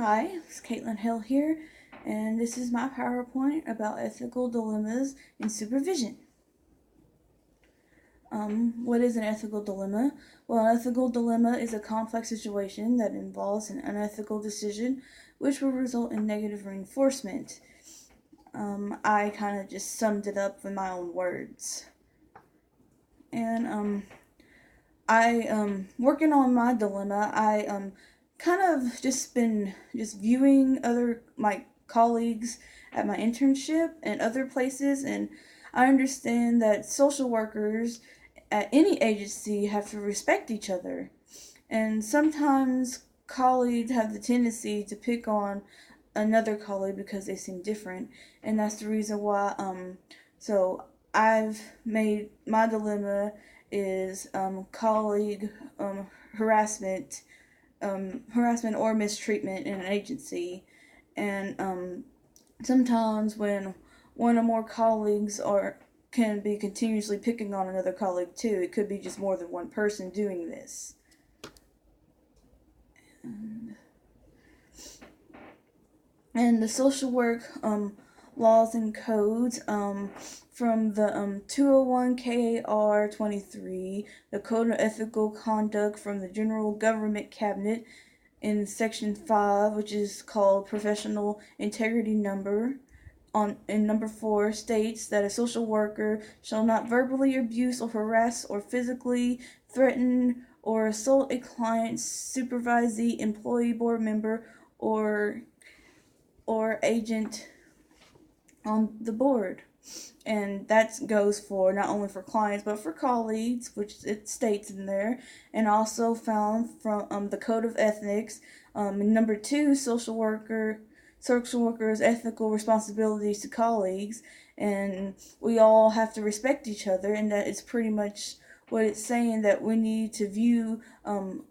Hi, it's Caitlin Hill here, and this is my PowerPoint about ethical dilemmas in supervision. What is an ethical dilemma? Well, an ethical dilemma is a complex situation that involves an unethical decision which will result in negative reinforcement. I kind of just summed it up in my own words. And working on my dilemma. I kind of just been just viewing other my colleagues at my internship and other places, and I understand that social workers at any agency have to respect each other, and sometimes colleagues have the tendency to pick on another colleague because they seem different, and that's the reason why so I've made my dilemma is colleague harassment, harassment or mistreatment in an agency, and sometimes when one or more colleagues are can be continuously picking on another colleague too. It could be just more than one person doing this. And the social work laws and codes from the 201 KAR 23, the Code of Ethical Conduct from the General Government Cabinet in Section 5, which is called Professional Integrity Number. In number 4 states that a social worker shall not verbally abuse or harass or physically threaten or assault a client, supervisee, employee, board member, or agent on the board. And that goes for not only for clients but for colleagues, which it states in there, and also found from the Code of Ethics. In number 2, social workers' ethical responsibilities to colleagues, and we all have to respect each other, and that is pretty much what it's saying, that we need to view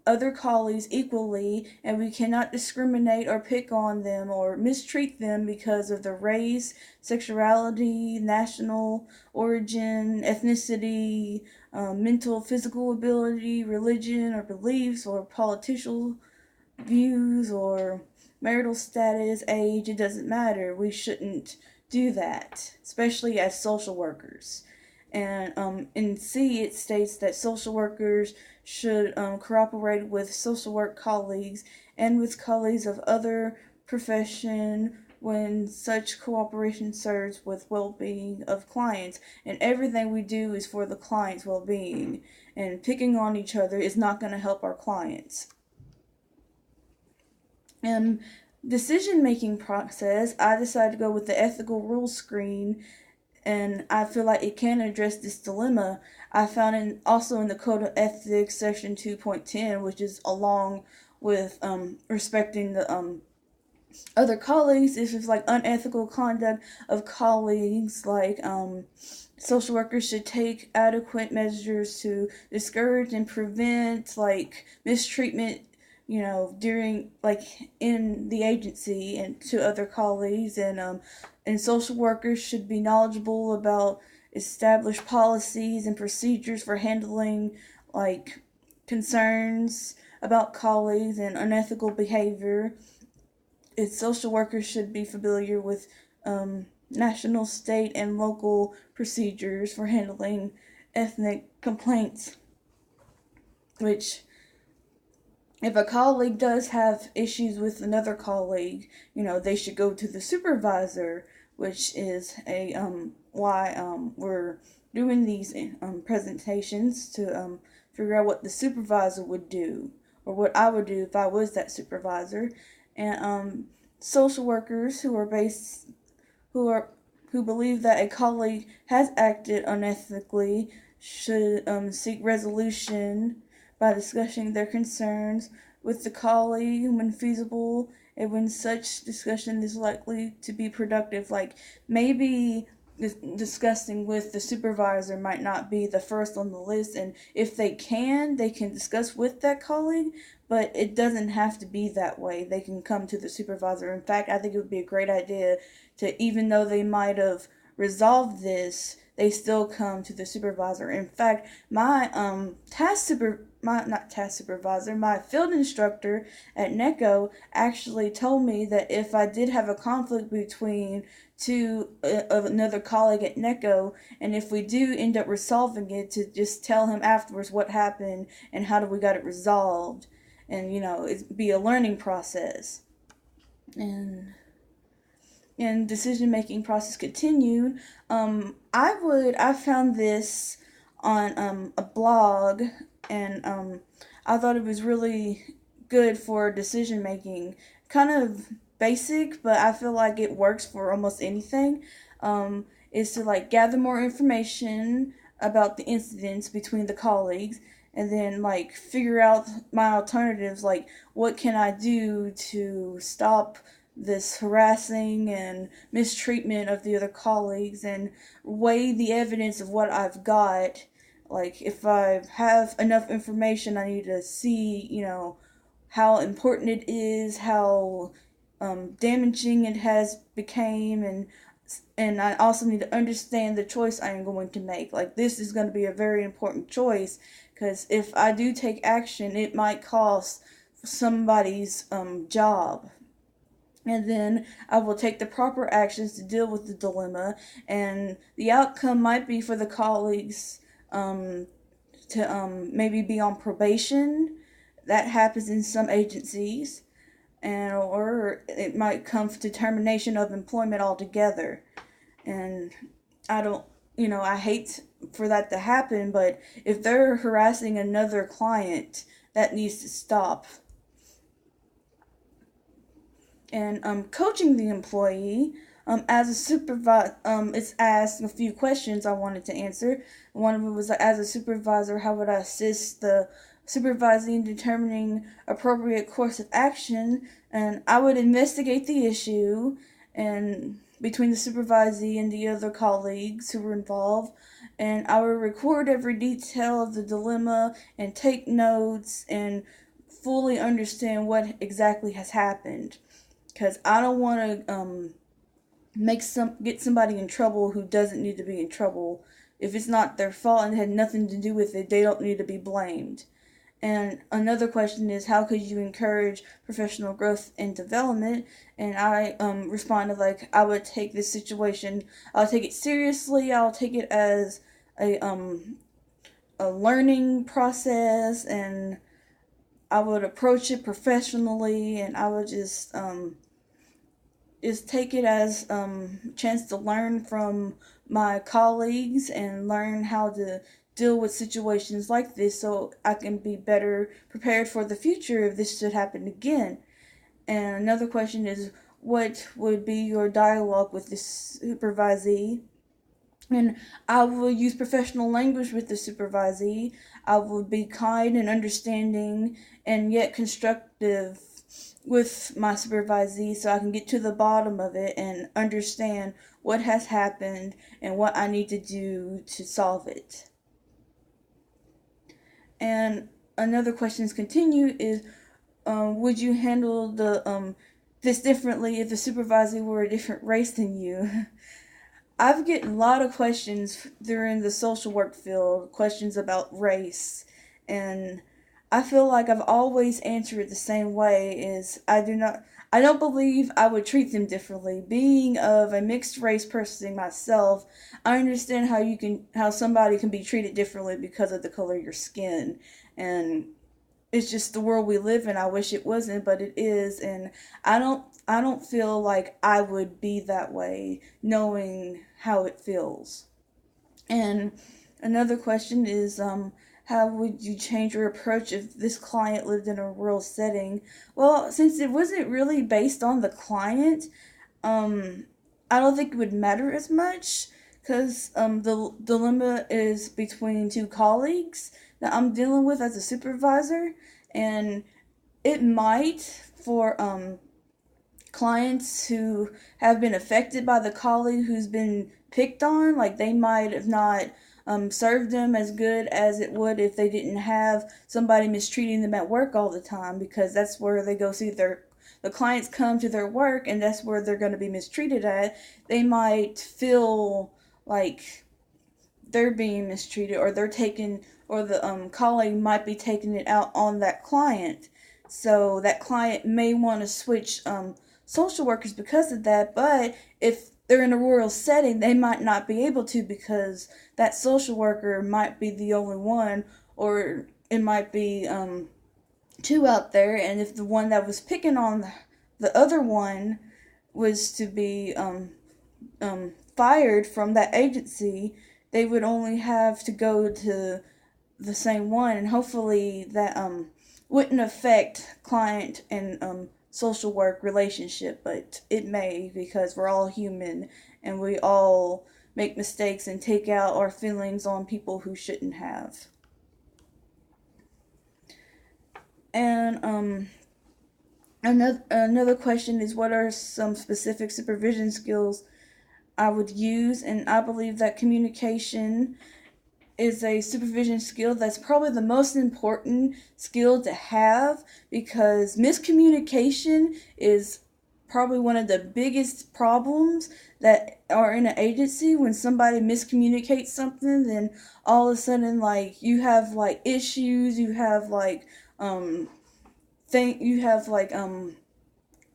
other colleagues equally, and we cannot discriminate or pick on them or mistreat them because of their race, sexuality, national origin, ethnicity, mental, physical ability, religion or beliefs, or political views, or marital status, age. It doesn't matter. We shouldn't do that, especially as social workers. And in C, it states that social workers should cooperate with social work colleagues and with colleagues of other profession when such cooperation serves with well-being of clients. And everything we do is for the client's well-being. And picking on each other is not going to help our clients. And decision-making process, I decided to go with the ethical rules screen, and I feel like it can address this dilemma. I found also in the Code of Ethics, Section 2.10, which is along with respecting the other colleagues. It's just like unethical conduct of colleagues, like social workers should take adequate measures to discourage and prevent like mistreatment, during like in the agency and to other colleagues, and social workers should be knowledgeable about established policies and procedures for handling like concerns about colleagues and unethical behavior. Social workers should be familiar with national, state, and local procedures for handling ethnic complaints, which if a colleague does have issues with another colleague, they should go to the supervisor, which is why we're doing these presentations to figure out what the supervisor would do, or what I would do if I was that supervisor. And social workers who believe that a colleague has acted unethically should seek resolution by discussing their concerns with the colleague when feasible, and when such discussion is likely to be productive. Like maybe discussing with the supervisor might not be the first on the list, and if they can discuss with that colleague, but it doesn't have to be that way. They can come to the supervisor. In fact, I think it would be a great idea to, even though they might have resolved this, they still come to the supervisor. In fact, my not task supervisor, my field instructor at NECO actually told me that if I did have a conflict between two of another colleague at NECO, and if we do end up resolving it, to just tell him afterwards what happened and how we got it resolved, and it'd be a learning process. And decision making process continued. I found this on a blog, and I thought it was really good for decision making. Kind of basic, but I feel like it works for almost anything. Is to like gather more information about the incidents between the colleagues, and then like figure out my alternatives, like what can I do to stop this harassing and mistreatment of the other colleagues, and weigh the evidence of what I've got. Like if I have enough information, I need to see, how important it is, how damaging it has became, and I also need to understand the choice I am going to make. Like this is going to be a very important choice, because if I do take action, it might cost somebody's job. And then I will take the proper actions to deal with the dilemma, and the outcome might be for the colleagues to maybe be on probation. That happens in some agencies, and or it might come to termination of employment altogether. And I don't, I hate for that to happen, but if they're harassing another client, that needs to stop. And coaching the employee, as a supervisor, it's asked a few questions I wanted to answer. One of them was, as a supervisor, how would I assist the supervisee in determining appropriate course of action? And I would investigate the issue and between the supervisee and the other colleagues who were involved, and I would record every detail of the dilemma and take notes and fully understand what exactly has happened, because I don't want to get somebody in trouble who doesn't need to be in trouble. If it's not their fault and had nothing to do with it, they don't need to be blamed. And another question is, how could you encourage professional growth and development? And I responded like, I would take this situation, I'll take it seriously, I'll take it as a learning process, and I would approach it professionally, and I would just take it as a chance to learn from my colleagues and learn how to deal with situations like this, so I can be better prepared for the future if this should happen again. And another question is, what would be your dialogue with the supervisee? And I will use professional language with the supervisee. I will be kind and understanding and yet constructive with my supervisee, so I can get to the bottom of it and understand what has happened and what I need to do to solve it. And another questions continue is, would you handle this differently if the supervisor were a different race than you? I've gotten a lot of questions during the social work field, questions about race, and I feel like I've always answered it the same way, is I don't believe I would treat them differently. Being of a mixed race person myself, I understand how somebody can be treated differently because of the color of your skin, and it's just the world we live in. I wish it wasn't, but it is, and I don't feel like I would be that way knowing how it feels. And another question is, how would you change your approach if this client lived in a rural setting? Well, since it wasn't really based on the client, I don't think it would matter as much, because the dilemma is between two colleagues that I'm dealing with as a supervisor, and it might, for clients who have been affected by the colleague who's been picked on, like they might have not served them as good as it would if they didn't have somebody mistreating them at work all the time, because that's where they go see the clients come to their work, and that's where they're going to be mistreated at. They might feel like they're being mistreated, or they're taking, or the colleague might be taking it out on that client. So that client may want to switch social workers because of that, but if they're in a rural setting, they might not be able to because that social worker might be the only one, or it might be two out there, and if the one that was picking on the other one was to be fired from that agency, they would only have to go to the same one, and hopefully that wouldn't affect client and social work relationship, but it may, because we're all human and we all make mistakes and take out our feelings on people who shouldn't have. And another question is, what are some specific supervision skills I would use? And I believe that communication is a supervision skill that's probably the most important skill to have, because miscommunication is probably one of the biggest problems that are in an agency. When somebody miscommunicates something, then all of a sudden, like, you have like issues, you have like you have like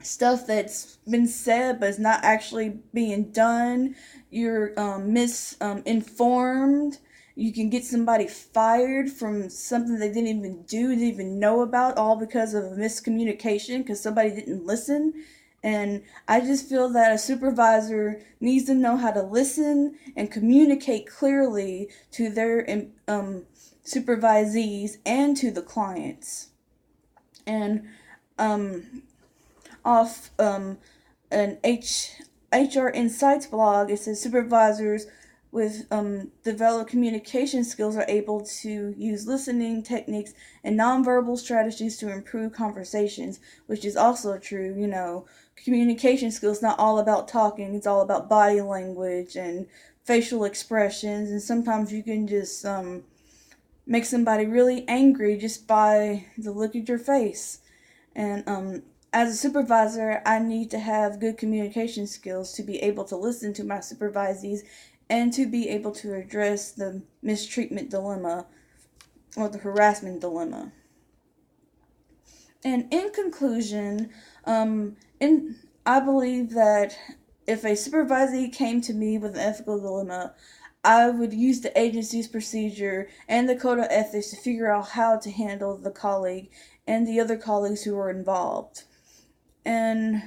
stuff that's been said but is not actually being done. You're misinformed. You can get somebody fired from something they didn't even do, didn't even know about, all because of miscommunication, because somebody didn't listen. And I just feel that a supervisor needs to know how to listen and communicate clearly to their supervisees and to the clients. And off an HR Insights blog, it says supervisors with developed communication skills are able to use listening techniques and nonverbal strategies to improve conversations, which is also true. You know, communication skills not all about talking; it's all about body language and facial expressions. And sometimes you can just make somebody really angry just by the look at your face. And as a supervisor, I need to have good communication skills to be able to listen to my supervisees and to be able to address the mistreatment dilemma or the harassment dilemma. And in conclusion, in I believe that if a supervisee came to me with an ethical dilemma, I would use the agency's procedure and the code of ethics to figure out how to handle the colleague and the other colleagues who were involved. And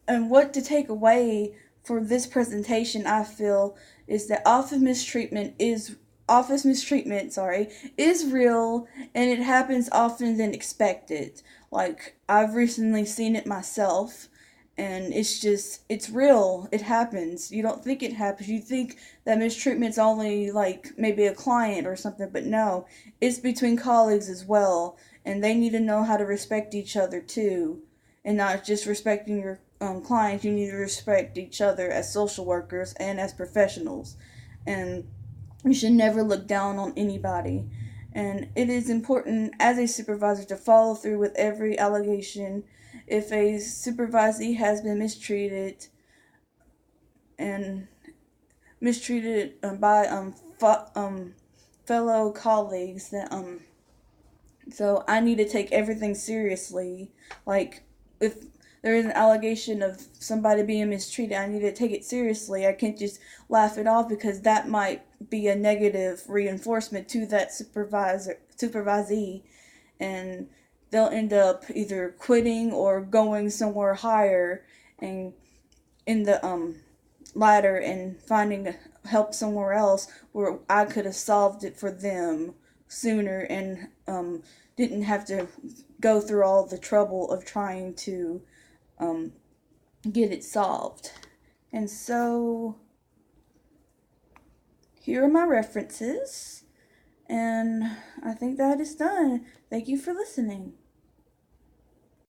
and what to take away for this presentation, I feel, is that office mistreatment, is real, and it happens often than expected. Like, I've recently seen it myself, and it's real. It happens. You don't think it happens. You think that mistreatment's only like maybe a client or something, but no, it's between colleagues as well, and they need to know how to respect each other too, and not just respecting your clients. You need to respect each other as social workers and as professionals, and you should never look down on anybody. And it is important as a supervisor to follow through with every allegation. If a supervisee has been mistreated and mistreated by fellow colleagues, then so I need to take everything seriously. Like, if there is an allegation of somebody being mistreated, I need to take it seriously. I can't just laugh it off, because that might be a negative reinforcement to that supervisee, and they'll end up either quitting or going somewhere higher and in the ladder and finding help somewhere else where I could have solved it for them sooner, and didn't have to go through all the trouble of trying to get it solved. And so here are my references, and I think that is done. Thank you for listening.